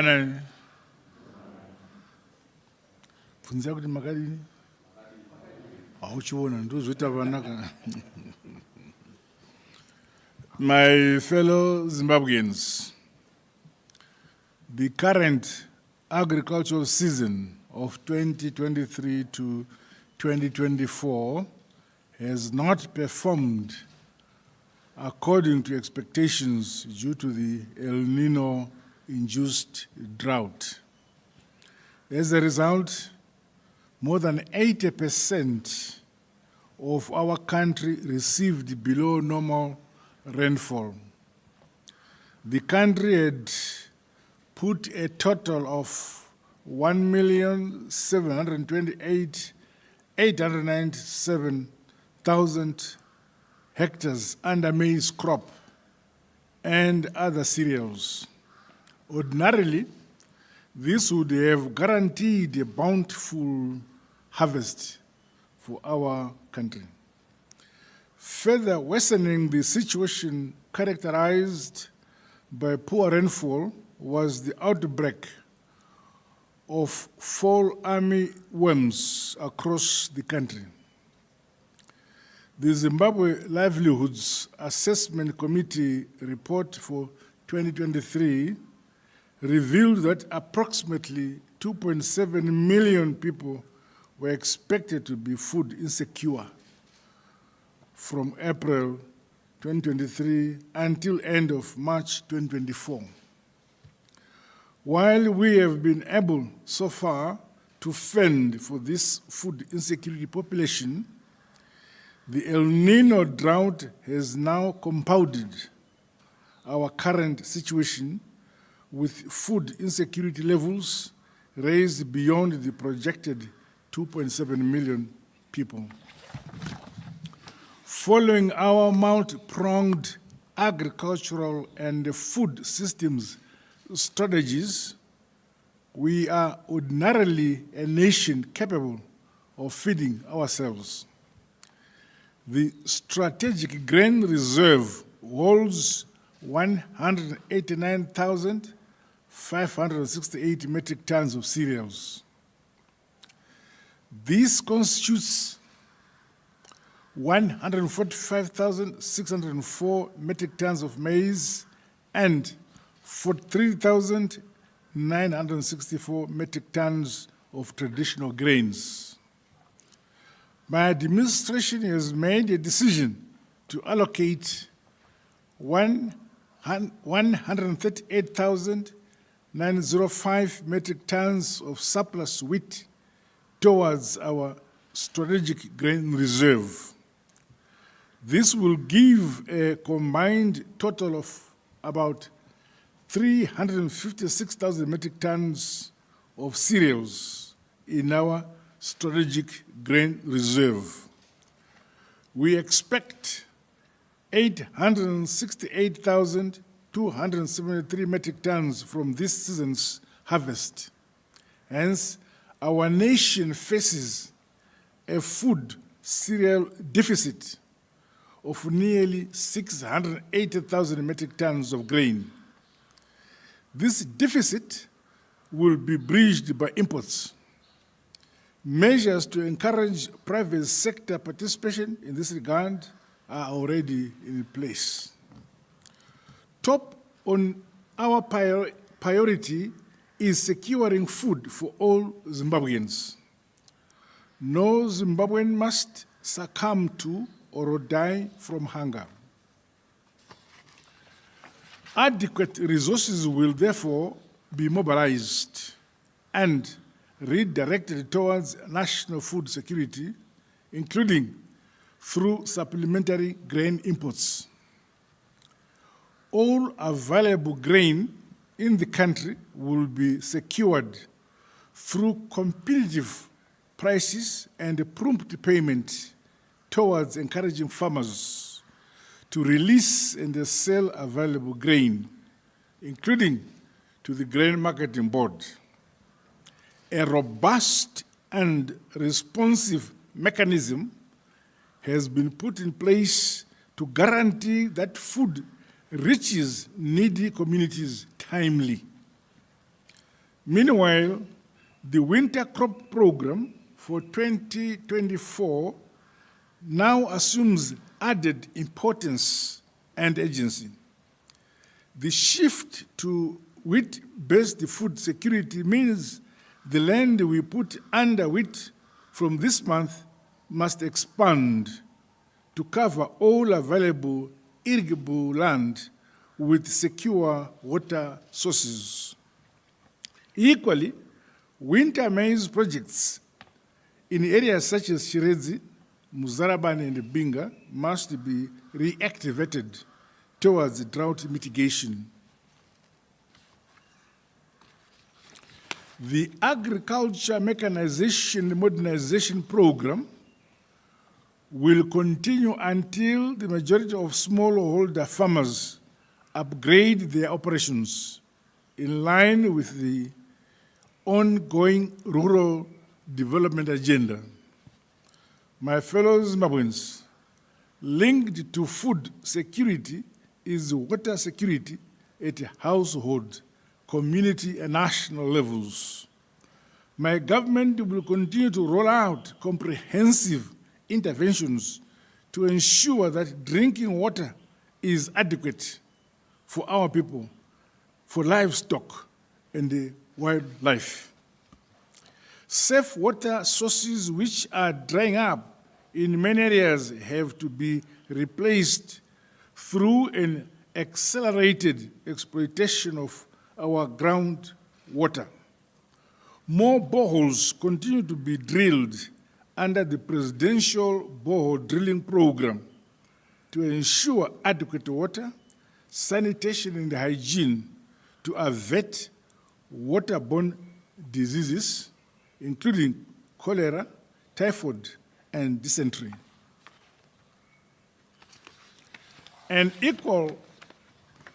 Mangbanani. Funza kuti makadini? Auchiona ndozoita vanaka. My fellow Zimbabweans, the current agricultural season of 2023 to 2024 has not performed according to expectations due to the El Nino-induced drought. As a result, more than 80% of our country received below normal rainfall. The country had put a total of 1,728,897 hectares under maize crop and other cereals. Ordinarily, this would have guaranteed a bountiful harvest for our country. Further worsening the situation characterized by poor rainfall was the outbreak of fall army worms across the country. The Zimbabwe Livelihoods Assessment Committee report for 2023 revealed that approximately 2.7 million people were expected to be food insecure from April 2023 until end of March 2024. While we have been able so far to fend for this food insecurity population, the El Nino drought has now compounded our current situation with food insecurity levels raised beyond the projected 2.7 million people. Following our multi-pronged agricultural and food systems strategies, we are ordinarily a nation capable of feeding ourselves. The strategic grain reserve holds 189,568 metric tons of cereals. This constitutes 145,604 metric tons of maize and 43,964 metric tons of traditional grains. My administration has made a decision to allocate 138,905 metric tons of surplus wheat towards our strategic grain reserve. This will give a combined total of about 356,000 metric tons of cereals in our strategic grain reserve. We expect 868,273 metric tons from this season's harvest. Hence, our nation faces a food cereal deficit of nearly 680,000 metric tons of grain. This deficit will be bridged by imports. Measures to encourage private sector participation in this regard are already in place. Top on our priority is securing food for all Zimbabweans. No Zimbabwean must succumb to or die from hunger. Adequate resources will therefore be mobilized and redirected towards national food security, including through supplementary grain imports. All available grain in the country will be secured through competitive prices and prompt payment towards encouraging farmers to release and sell available grain, including to the Grain Marketing Board. A robust and responsive mechanism has been put in place to guarantee that food reaches needy communities timely. Meanwhile, the winter crop program for 2024 now assumes added importance and agency. The shift to wheat-based food security means the land we put under wheat from this month must expand to cover all available irrigable land with secure water sources. Equally, winter maize projects in areas such as Shirezi, Muzarabani, and Binga must be reactivated towards drought mitigation. The Agriculture Mechanization Modernization Program will continue until the majority of smallholder farmers upgrade their operations in line with the ongoing rural development agenda. My fellow Zimbabweans, linked to food security is water security at household, community, and national levels. My government will continue to roll out comprehensive interventions to ensure that drinking water is adequate for our people, for livestock, and the wildlife. Safe water sources which are drying up in many areas have to be replaced through an accelerated exploitation of our groundwater. More boreholes continue to be drilled under the presidential borehole drilling program to ensure adequate water, sanitation, and hygiene to avert waterborne diseases, including cholera, typhoid, and dysentery. An equal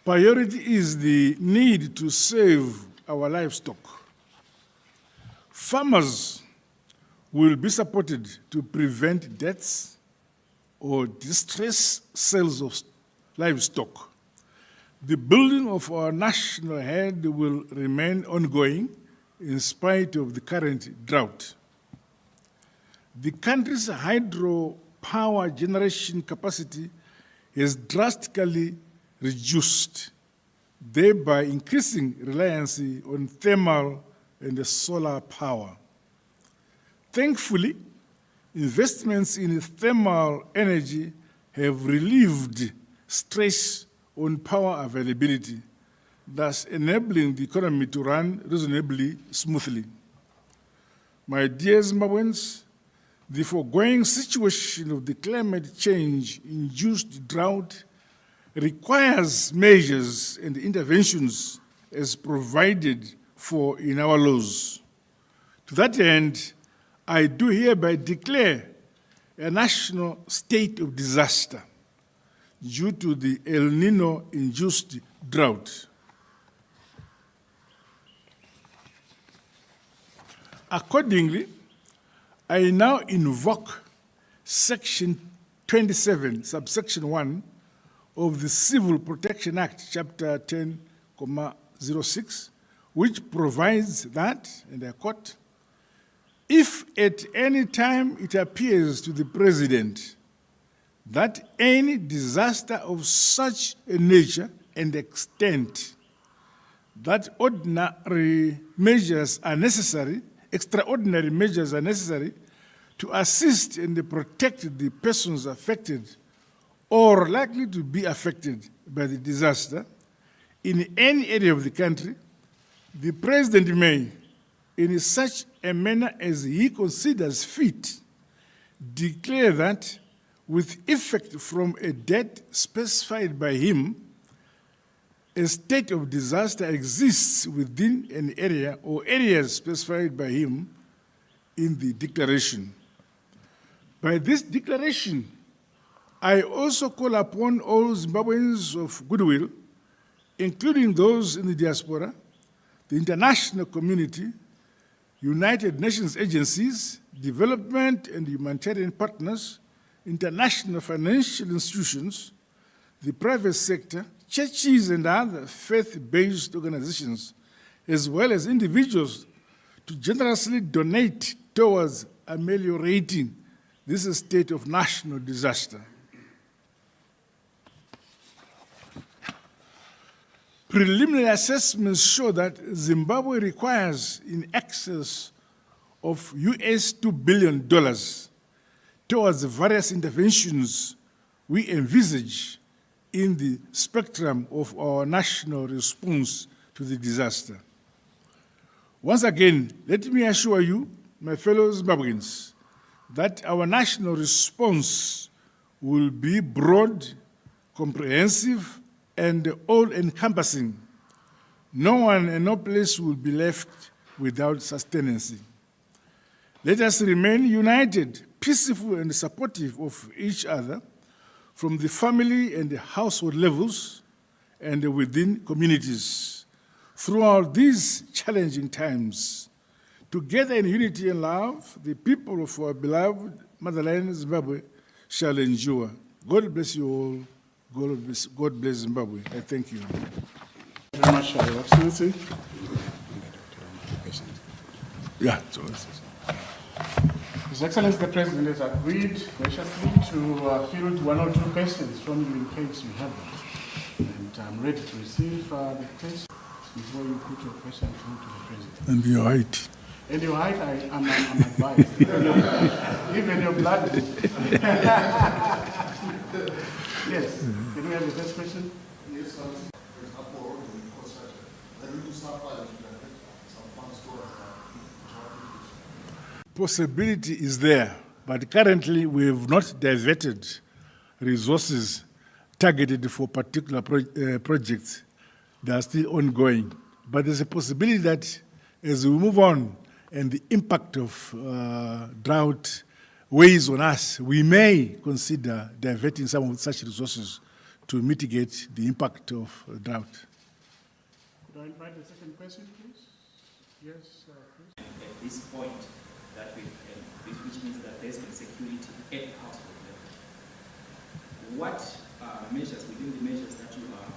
priority is the need to save our livestock. Farmers will be supported to prevent deaths or distress sales of livestock. The building of our national herd will remain ongoing in spite of the current drought. The country's hydropower generation capacity has drastically reduced, thereby increasing reliance on thermal and solar power. Thankfully, investments in thermal energy have relieved stress on power availability, thus enabling the economy to run reasonably smoothly. My dear Zimbabweans, the foregoing situation of the climate change-induced drought requires measures and interventions as provided for in our laws. To that end, I do hereby declare a national state of disaster due to the El Nino-induced drought. Accordingly, I now invoke Section 27, subsection 1 of the Civil Protection Act, Chapter 10,06, which provides that, and I quote, if at any time it appears to the President that any disaster of such a nature and extent that extraordinary measures are necessary to assist and protect the persons affected or likely to be affected by the disaster in any area of the country, the President may, in such a manner as he considers fit, declare that with effect from a date specified by him, a state of disaster exists within an area or areas specified by him in the declaration. By this declaration, I also call upon all Zimbabweans of goodwill, including those in the diaspora, the international community, United Nations agencies, development and humanitarian partners, international financial institutions, the private sector, churches and other faith-based organizations, as well as individuals, to generously donate towards ameliorating this state of national disaster. Preliminary assessments show that Zimbabwe requires in excess of US $2 billion towards the various interventions we envisage in the spectrum of our national response to the disaster. Once again, let me assure you, my fellow Zimbabweans, that our national response will be broad, comprehensive, and all-encompassing. No one and no place will be left without sustenance. Let us remain united, peaceful, and supportive of each other from the family and the household levels and within communities throughout these challenging times. Together in unity and love, the people of our beloved motherland, Zimbabwe, shall endure. God bless you all. God bless Zimbabwe. I thank you. Thank you very much, Your Excellency. Yeah. His Excellency the President has agreed graciously to field one or two questions from you in case you have them. And I'm ready to receive the questions before you put your question through to the President. And your height. And your height, I'm advised. Even your blood group. Yes. Can we have the first question? Yes, for example, in infrastructure, then we do some funds towards Possibility is there, but currently we have not diverted resources targeted for particular projects that are still ongoing. But there's a possibility that as we move on and the impact of drought weighs on us, we may consider diverting some of such resources to mitigate the impact of drought. Could I invite the second question, please? Yes, please. At this point, that which means that there's insecurity at household level. What measures within the measures that you are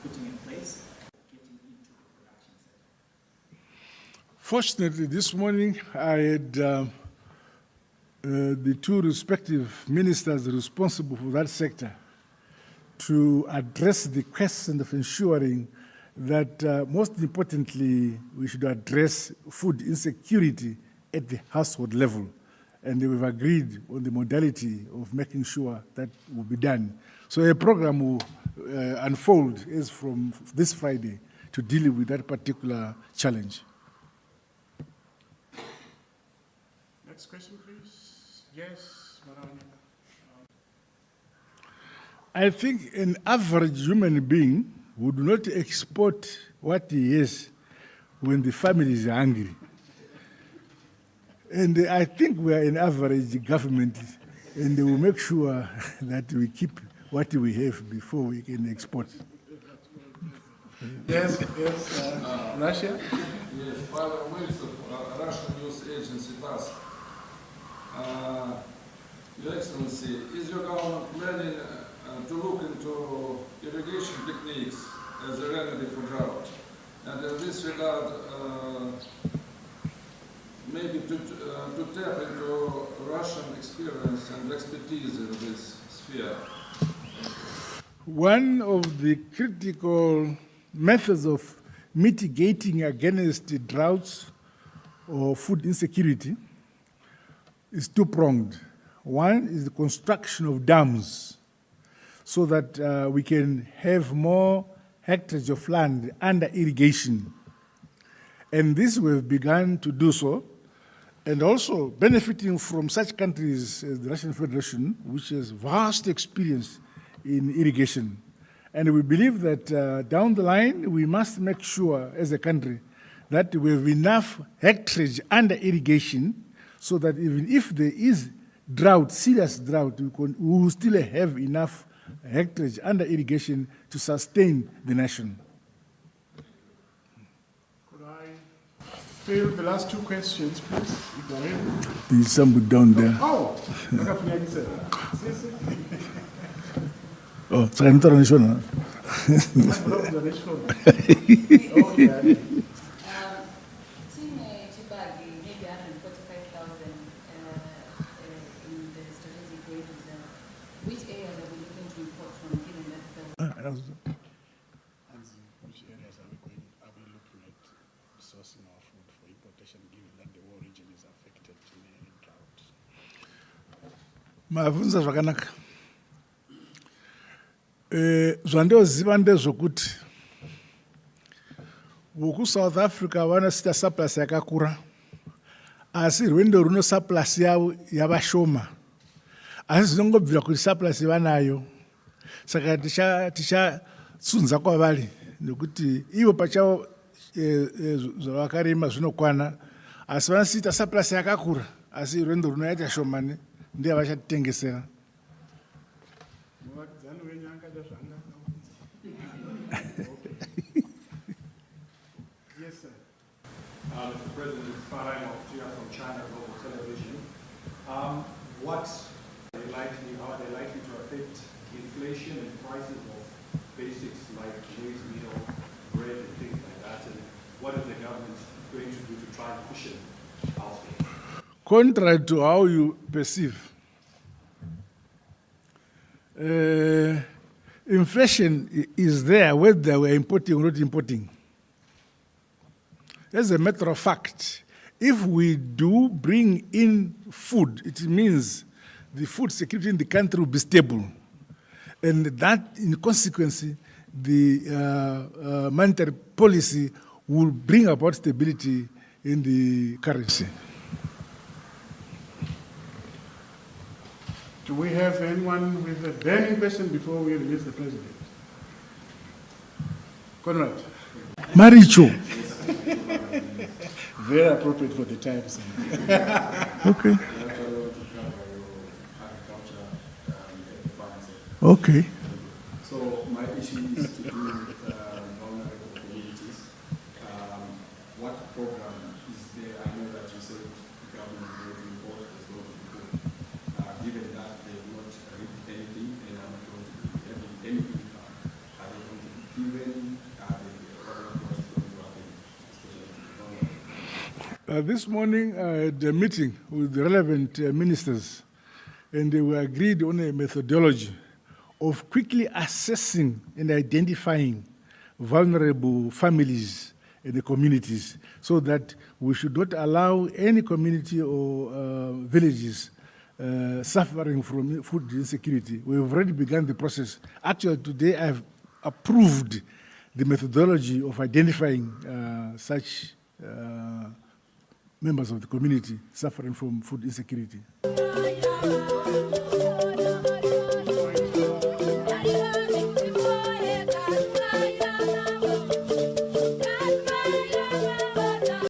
putting in place getting into the production sector? Fortunately, this morning I had the two respective ministers responsible for that sector to address the question of ensuring that, most importantly, we should address food insecurity at the household level. And we've agreed on the modality of making sure that will be done. So a program will unfold as from this Friday to deal with that particular challenge. Next question, please. Yes, Madam. I think an average human being would not export what he has when the family is hungry. And I think we are an average government, and we will make sure that we keep what we have before we can export. Yes, Russia? Yes, Pavel Wilson, Russian news agency TASS. Your Excellency, is your government planning to look into irrigation techniques as a remedy for drought? And in this regard, maybe to tap into Russian experience and expertise in this sphere? One of the critical methods of mitigating against the droughts or food insecurity is two-pronged. One is the construction of dams so that we can have more hectares of land under irrigation. And this we've begun to do so, and also benefiting from such countries as the Russian Federation, which has vast experience in irrigation. And we believe that down the line, we must make sure as a country that we have enough hectares under irrigation so that even if there is drought, serious drought, we will still have enough hectares under irrigation to sustain the nation. Could I field the last two questions, please? Go ahead. There's somebody down there. Oh, Oh, sorry, I'm not on the show now. Oh, yeah. which areas are we looking at sourcing our food for importation, given that the whole region is affected in drought? Mavunza zvakanaka. Zvandoziva ndezvokuti voku South Africa vanosita surplus yakakura, asi rwendo runo surplus yavo yavashoma, asi zvinongobvira kuti surplus vanayo. Saka tichatsunza kwavari nekuti ivo pachavo zvavakarima zvinokwana, asi vanosita surplus yakakura, asi rwendo runoita shomani ndiye vachatitengesera. Yes, sir. Mr. President, it's Farhan from China Global Television. What are they likely, how are they likely to affect inflation and prices of basics like maize meal, bread, and things like that? And what is the government going to do to try and cushion households? Contrary to how you perceive, inflation is there whether we're importing or not importing. As a matter of fact, if we do bring in food, it means the food security in the country will be stable. And that, in consequence, the monetary policy will bring about stability in the currency. Do we have anyone with a burning question before we release the president? Conrad. Maricho. Very appropriate for the times. Okay. Okay. So my issue is to do with vulnerable communities. What program is there? I know that you said the government is going to import as well as before. Given that they have not read anything and are not going to be having any income, are they going to be given? Are they This morning I had a meeting with the relevant ministers, and they were agreed on a methodology of quickly assessing and identifying vulnerable families in the communities, so that we should not allow any community or villages suffering from food insecurity. We've already begun the process. Actually, today I've approved the methodology of identifying such members of the community suffering from food insecurity.